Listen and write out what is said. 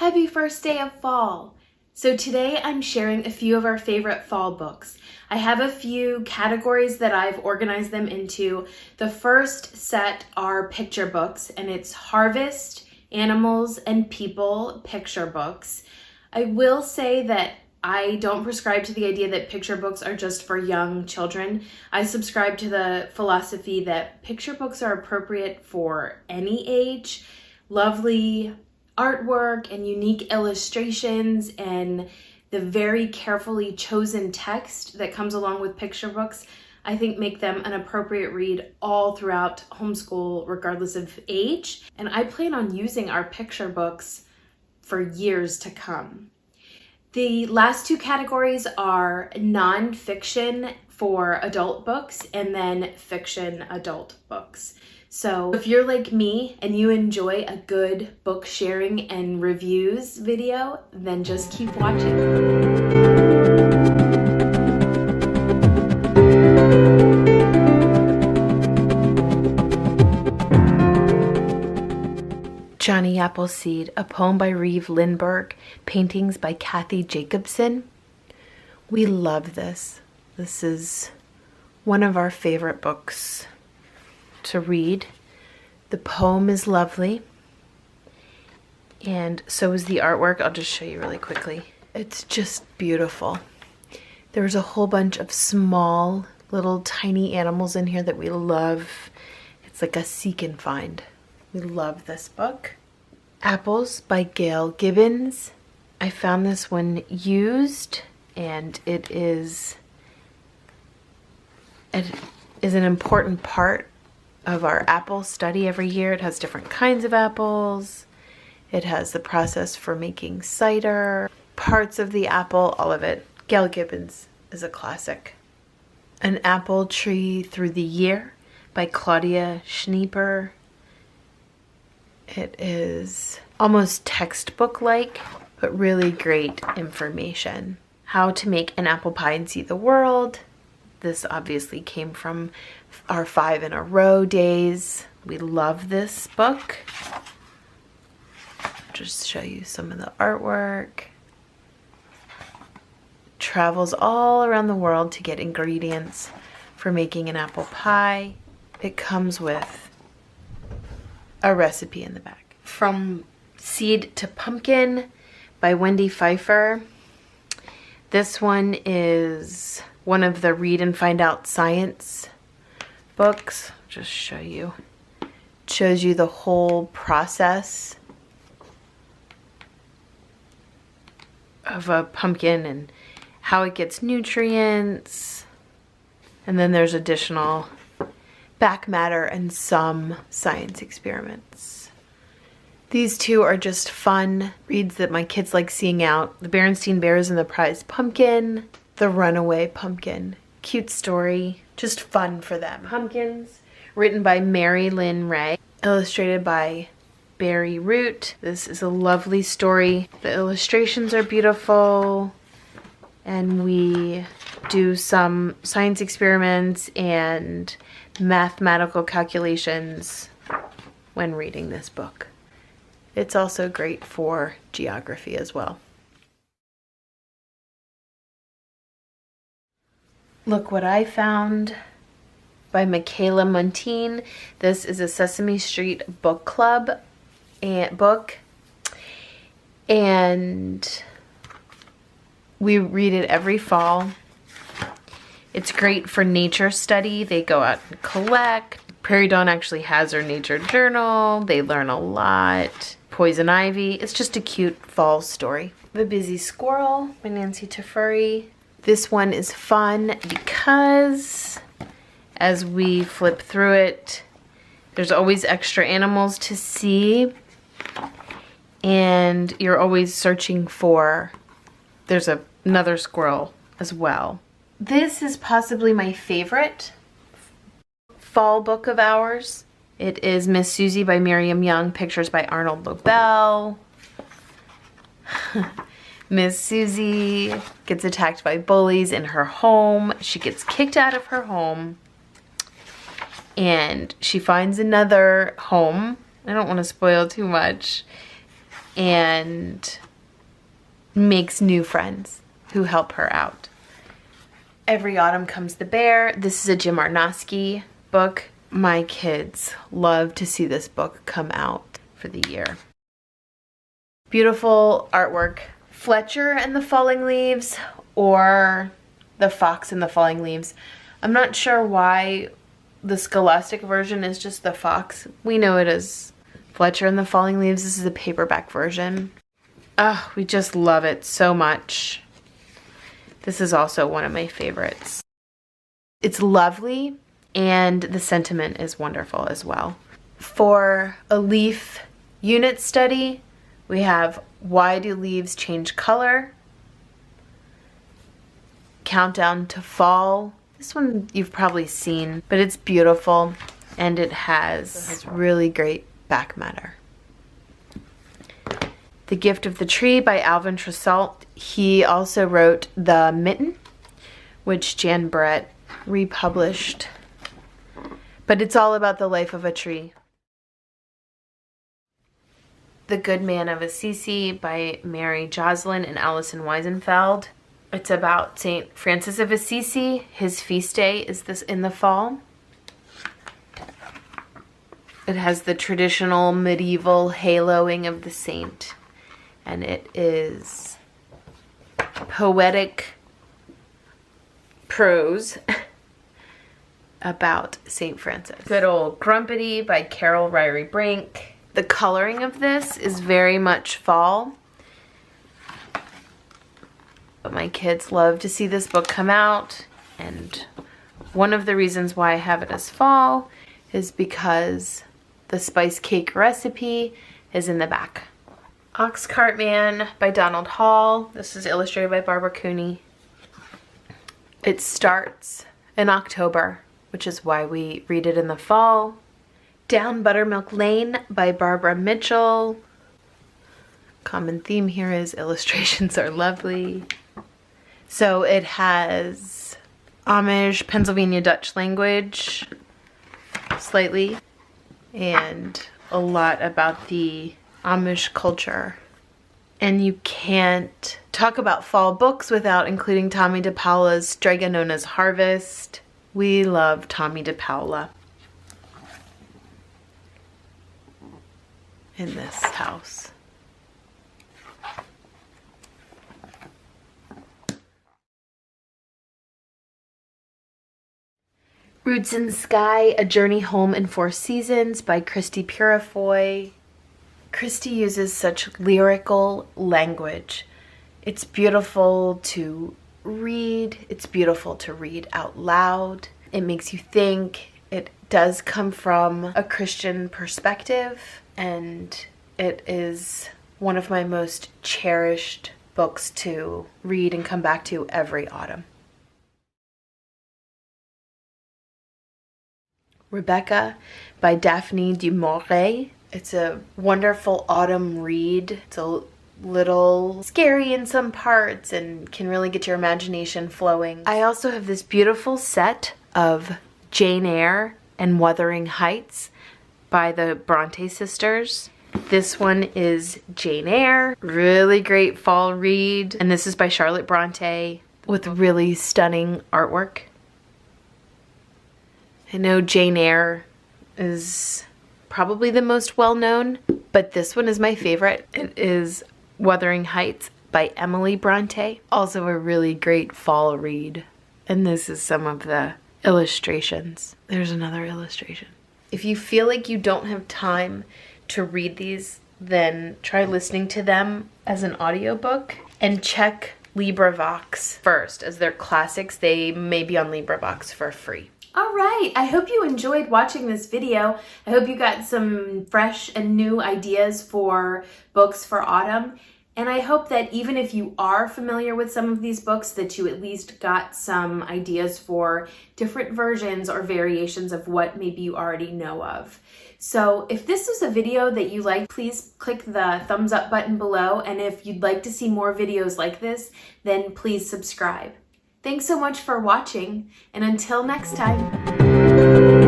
Happy first day of fall! So today I'm sharing a few of our favorite fall books. I have a few categories that I've organized them into. The first set are picture books, and it's Harvest, Animals, and People picture books. I will say that I don't prescribe to the idea that picture books are just for young children. I subscribe to the philosophy that picture books are appropriate for any age. Lovely artwork and unique illustrations and the very carefully chosen text that comes along with picture books, I think make them an appropriate read all throughout homeschool, regardless of age. And I plan on using our picture books for years to come. The last two categories are nonfiction for adult books and then fiction adult books. So if you're like me and you enjoy a good book sharing and reviews video, then just keep watching. Johnny Appleseed, a poem by Reeve Lindbergh, paintings by Kathy Jacobson. We love this. This is one of our favorite books to read. The poem is lovely, and so is the artwork. I'll just show you really quickly. It's just beautiful. There's a whole bunch of small little tiny animals in here that we love. It's like a seek and find. We love this book. Apples by Gail Gibbons. I found this one used, and it is an important part of our apple study every year. It has different kinds of apples. It has the process for making cider, parts of the apple, all of it. Gail Gibbons is a classic. An Apple Tree Through the Year by Claudia Schnieper. It is almost textbook-like, but really great information. How to make an apple pie and see the world. This obviously came from our 5 in a row days. We love this book. Just show you some of the artwork. Travels all around the world to get ingredients for making an apple pie. It comes with a recipe in the back. From Seed to Pumpkin by Wendy Pfeiffer. This one is one of the Read and Find Out Science books. Just show you. It shows you the whole process of a pumpkin and how it gets nutrients. And then there's additional back matter and some science experiments. These two are just fun reads that my kids like seeing out. The Berenstain Bears and the Prize Pumpkin. The Runaway Pumpkin. Cute story. Just fun for them. Pumpkins. Written by Mary Lynn Ray. Illustrated by Barry Root. This is a lovely story. The illustrations are beautiful. And we do some science experiments and mathematical calculations when reading this book. It's also great for geography as well. Look What I Found by Michaela Montine. This is a Sesame Street book club book, and we read it every fall. It's great for nature study. They go out and collect. Prairie Dawn actually has her nature journal. They learn a lot. Poison Ivy. It's just a cute fall story. The Busy Squirrel by Nancy Tefuri. This one is fun because as we flip through it, there's always extra animals to see, and you're always searching for, there's another squirrel as well. This is possibly my favorite fall book of ours. It is Miss Susie by Miriam Young, pictures by Arnold Lobel. Miss Susie gets attacked by bullies in her home. She gets kicked out of her home and she finds another home. I don't want to spoil too much. and makes new friends who help her out. Every Autumn Comes the Bear. This is a Jim Arnosky book. My kids love to see this book come out for the year. Beautiful artwork. Fletcher and the Falling Leaves, or The Fox and the Falling Leaves. I'm not sure why the Scholastic version is just The Fox. We know it as Fletcher and the Falling Leaves. This is a paperback version. Oh, we just love it so much. This is also one of my favorites. It's lovely, and the sentiment is wonderful as well. For a leaf unit study, we have Why Do Leaves Change Color? Countdown to Fall. This one you've probably seen, but it's beautiful, and it has really great back matter. The Gift of the Tree by Alvin Tressault. He also wrote The Mitten, which Jan Brett republished. But it's all about the life of a tree. The Good Man of Assisi by Mary Joslin and Alison Weisenfeld. It's about St. Francis of Assisi. His feast day is this in the fall. It has the traditional medieval haloing of the saint, and it is poetic prose about St. Francis. Good Old Grumpety by Carol Ryrie Brink. The coloring of this is very much fall. But my kids love to see this book come out, and one of the reasons why I have it as fall is because the spice cake recipe is in the back. Ox Cart Man by Donald Hall. This is illustrated by Barbara Cooney. It starts in October, which is why we read it in the fall. Down Buttermilk Lane by Barbara Mitchell. Common theme here is illustrations are lovely. So it has Amish, Pennsylvania Dutch language, slightly, and a lot about the Amish culture. And you can't talk about fall books without including Tommy DePaola's Strega Harvest. We love Tommy DePaola in this house. Roots in the Sky, A Journey Home in 4 Seasons by Christy Purifoy. Christy uses such lyrical language. It's beautiful to read. It's beautiful to read out loud. It makes you think. It does come from a Christian perspective, and it is one of my most cherished books to read and come back to every autumn. Rebecca by Daphne du Maurier. It's a wonderful autumn read. It's a little scary in some parts and can really get your imagination flowing. I also have this beautiful set of Jane Eyre and Wuthering Heights by the Bronte sisters. This one is Jane Eyre, really great fall read, and this is by Charlotte Bronte with really stunning artwork. I know Jane Eyre is probably the most well-known, but this one is my favorite. It is Wuthering Heights by Emily Bronte. Also a really great fall read. And this is some of the illustrations. There's another illustration. If you feel like you don't have time to read these, then try listening to them as an audiobook, and check LibriVox first. As they're classics, they may be on LibriVox for free. All right, I hope you enjoyed watching this video. I hope you got some fresh and new ideas for books for autumn. And I hope that even if you are familiar with some of these books, that you at least got some ideas for different versions or variations of what maybe you already know of. So if this is a video that you like, please click the thumbs up button below. And if you'd like to see more videos like this, then please subscribe. Thanks so much for watching, and until next time.